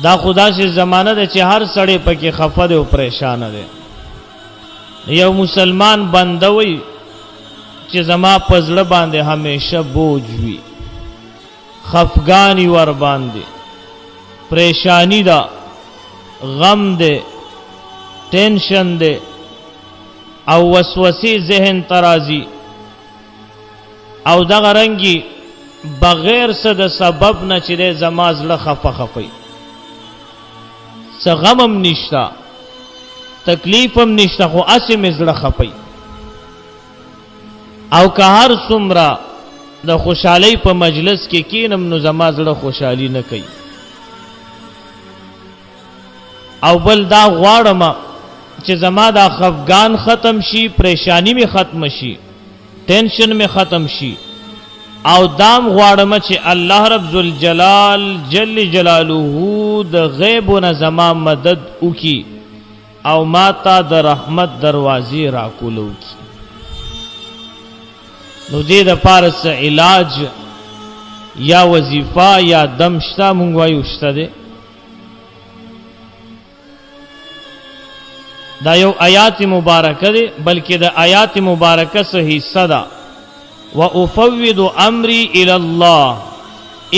دا خدا سے زمانہ ده چې هر سړی پکې خفه ده او پریشان ده. یو مسلمان بندوي چې زما پزړه باندې همیشه بوج وي، خفګانی ور باندې، پریشانی دا، غم ده، ټینشن ده او وسوسې ذهن ترازی او دغه رنګي بغیر څه د سبب نه چې د زما زړه خفه خفي، څه غمم نشتا، تکلیفم نشتا، خو اسې مې زړه خفي. او که هر څومره د خوشحالۍ په مجلس کې کینم نو زما زړه خوشحالي نه کوي. او بل دا غواړم چې زما دا خفګان ختم شي، پریشانی می ختم شي، ټینشن می ختم شي. او دام غواړم چې الله رب ذوالجلال جل جلاله د غیبونه زما مدد وکي او ما ته د رحمت دروازې راکولو کی. نو دې د پارس علاج یا وظیفه یا دم شته، مونږ وایو شته ده. دا یو آیات مبارکه ده، بلکې د آیات مبارکه څخه حصہ ده. وَأُفَوِّضُ أَمْرِي إِلَى اللَّهِ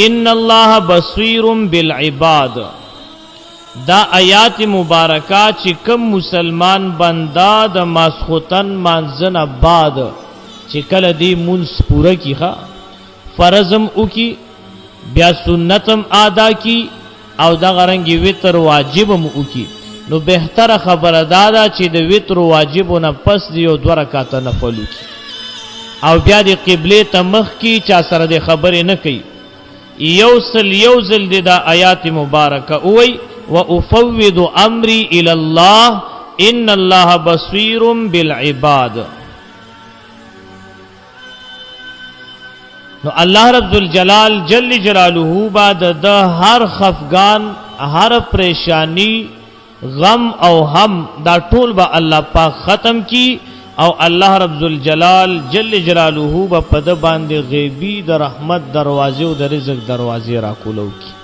إِنَّ اللَّهَ بَصِيرٌ بِالْعِبَادِ. دا آیات مبارکه چې کوم مسلمان بندا د ماسخوتن مانځنه بعد چې کله دی مونږ پوره کیخه، فرضم وکي، بیا سنتم ادا کی او دغه رنګي وتر واجبم وکي، نو بهتره خبره دا چې د وتر واجبونه پس دی او 2 رکعات نفل وکي او بیا د قبله ته مخ کی، چا سره د خبرې نه کوي. یو ځل د آیات مبارکه وای وَأُفَوِّضُ أَمْرِي إِلَى اللَّهِ إِنَّ اللَّهَ بَصِيرٌ بِالْعِبَادِ. نو الله رب ذوالجلال جل جلاله بعد د هر خفگان، هر پریشانی، غم او هم دا ټول با الله پاک ختم کی او الله رب ذوالجلال جل جلاله با پد باندې غیبی د رحمت دروازې او د رزق دروازې را کولو کی.